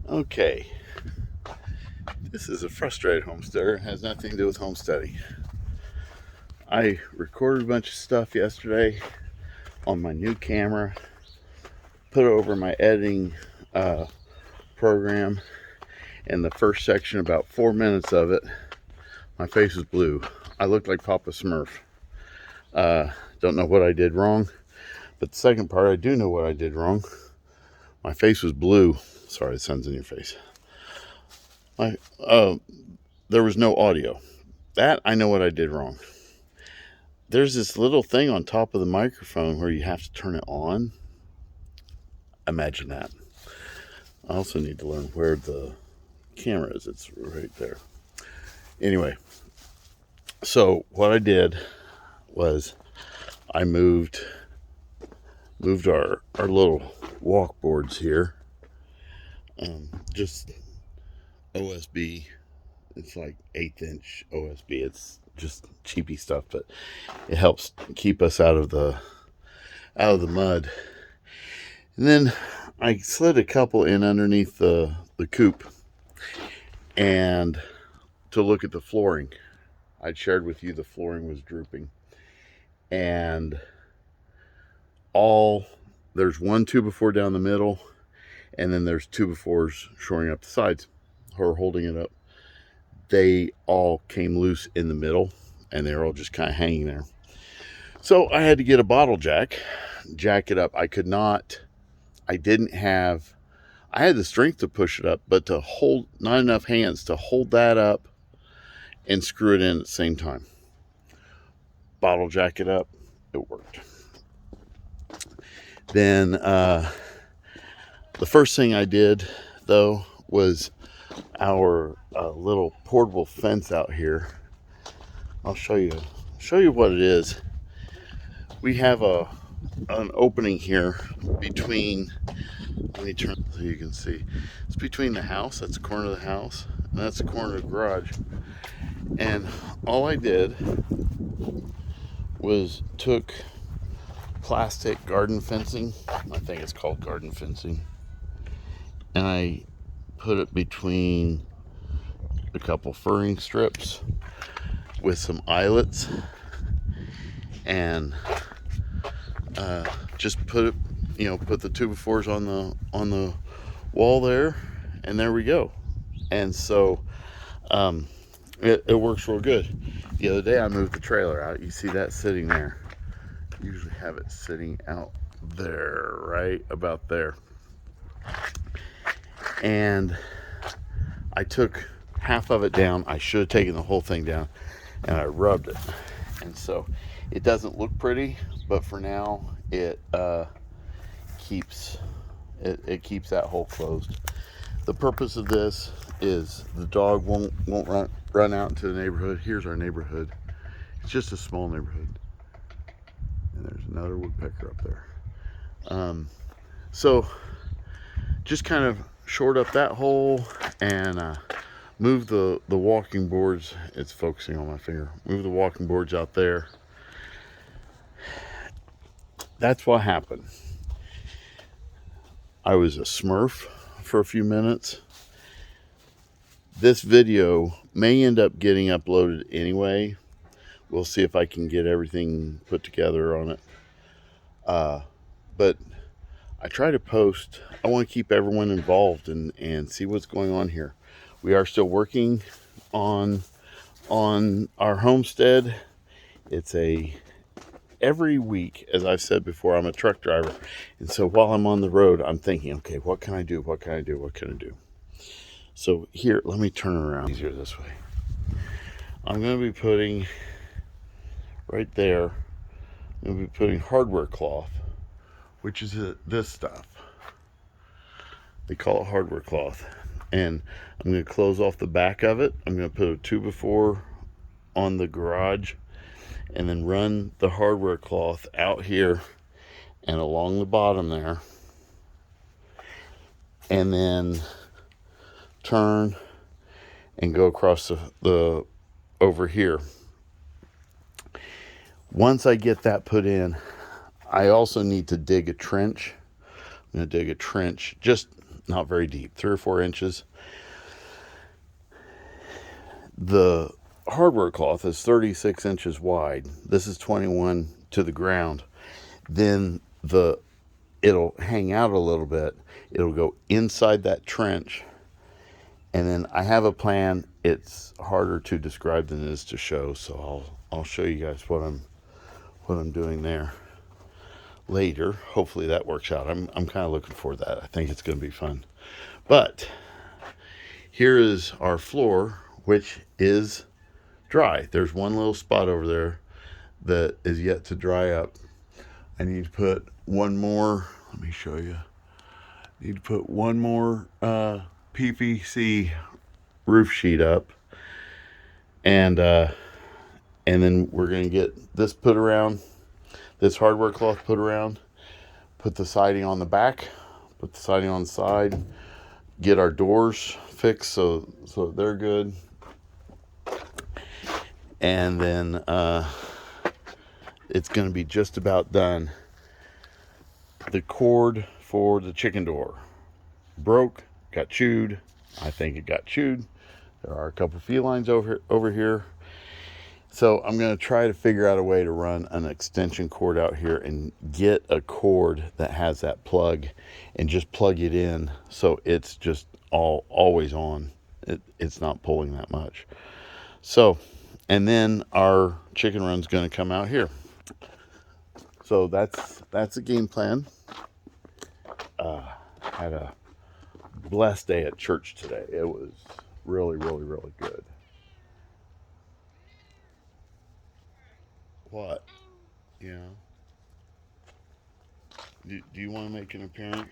Okay, this is a frustrated homesteader. It has nothing to do with homesteading. I recorded a bunch of stuff yesterday on my new camera, put it over my editing program, and the first section, about 4 minutes of it, my face was blue. I looked like Papa Smurf. Don't know what I did wrong, but the second part, I do know what I did wrong. My face was blue. Sorry, the sun's in your face. There was no audio. That, I know what I did wrong. There's this little thing on top of the microphone where you have to turn it on. Imagine that. I also need to learn where the camera is. It's right there. Anyway, so what I did was I moved our little walk boards here. Just OSB. It's like 1/8 inch OSB. It's just cheapy stuff, but it helps keep us out of the mud. And then I slid a couple in underneath the coop, and to look at the flooring. I'd shared with you the flooring was drooping, and there's one 2x4 down the middle, and then there's 2x4s shoring up the sides or holding it up. They all came loose in the middle, and they're all just kind of hanging there. So I had to get a bottle jack it up. I had the strength to push it up, but to hold, not enough hands to hold that up and screw it in at the same time. Bottle jack it up, it worked. Then the first thing I did, though, was our little portable fence out here. I'll show you what it is. We have an opening here between, let me turn so you can see. It's between the house, that's the corner of the house, and that's the corner of the garage. And all I did was took plastic garden fencing, I think it's called garden fencing, and I put it between a couple furring strips with some eyelets, and just put the 2x4s on the wall there, and there we go. And so it works real good. The other day I moved the trailer out. You see that sitting there. Usually have it sitting out there, right about there. And I took half of it down. I should have taken the whole thing down, and I rubbed it. And so it doesn't look pretty, but for now it keeps that hole closed. The purpose of this is the dog won't run out into the neighborhood. Here's our neighborhood. It's just a small neighborhood. And there's another woodpecker up there. So just kind of short up that hole and move the walking boards. It's focusing on my finger. Move the walking boards out there. That's what happened. I was a Smurf for a few minutes. This video may end up getting uploaded anyway. We'll see if I can get everything put together on it. But I try to post. I want to keep everyone involved and see what's going on here. We are still working on our homestead. It's every week, as I've said before, I'm a truck driver. And so while I'm on the road, I'm thinking, okay, what can I do? What can I do? What can I do? So here, let me turn around easier this way. I'm going to be putting right there, I'm going to be putting hardware cloth, which is this stuff. They call it hardware cloth. And I'm going to close off the back of it. I'm going to put a 2x4 on the garage, and then run the hardware cloth out here and along the bottom there, and then turn and go across the over here. Once I get that put in, I also need to dig a trench. I'm going to dig a trench, just not very deep, 3 or 4 inches. The hardware cloth is 36 inches wide. This is 21 to the ground. Then it'll hang out a little bit. It'll go inside that trench. And then I have a plan. It's harder to describe than it is to show, so I'll show you guys what I'm doing there later. Hopefully that works out. I'm kind of looking for that. I think it's going to be fun. But here is our floor, which is dry. There's one little spot over there that is yet to dry up. I need to put one more, let me show you. I need to put one more PVC roof sheet up, and then we're going to get this put around, this hardware cloth put around, put the siding on the back, put the siding on the side, get our doors fixed so they're good, and then it's going to be just about done. The cord for the chicken door broke, got chewed. I think it got chewed. There are a couple felines over here. So I'm going to try to figure out a way to run an extension cord out here and get a cord that has that plug and just plug it in so it's just always on. It's not pulling that much. So, and then our chicken run's going to come out here. So that's the game plan. Had a blessed day at church today. It was really, really, really good. What? Yeah. Do you want to make an appearance?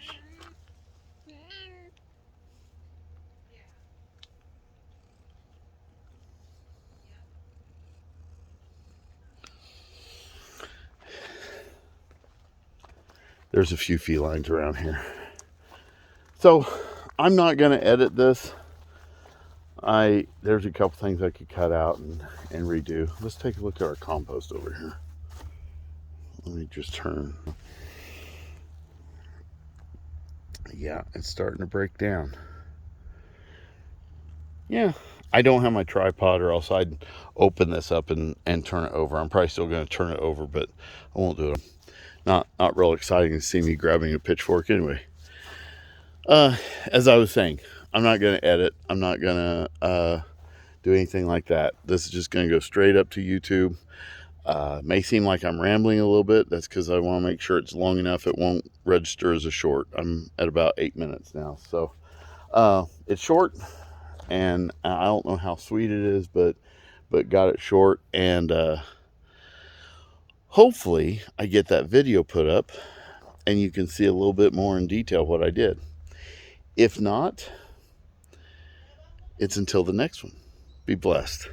There's a few felines around here. So I'm not going to edit this. There's a couple things I could cut out and redo. Let's take a look at our compost over here. Let me just turn. Yeah, it's starting to break down. Yeah, I don't have my tripod, or else I'd open this up and turn it over. I'm probably still going to turn it over, but I won't do it. Not real exciting to see me grabbing a pitchfork anyway. As I was saying, I'm not going to edit. I'm not going to do anything like that. This is just going to go straight up to YouTube. May seem like I'm rambling a little bit. That's because I want to make sure it's long enough it won't register as a short. I'm at about 8 minutes now. So it's short, and I don't know how sweet it is, but got it short. And hopefully I get that video put up and you can see a little bit more in detail what I did. If not, it's until the next one. Be blessed.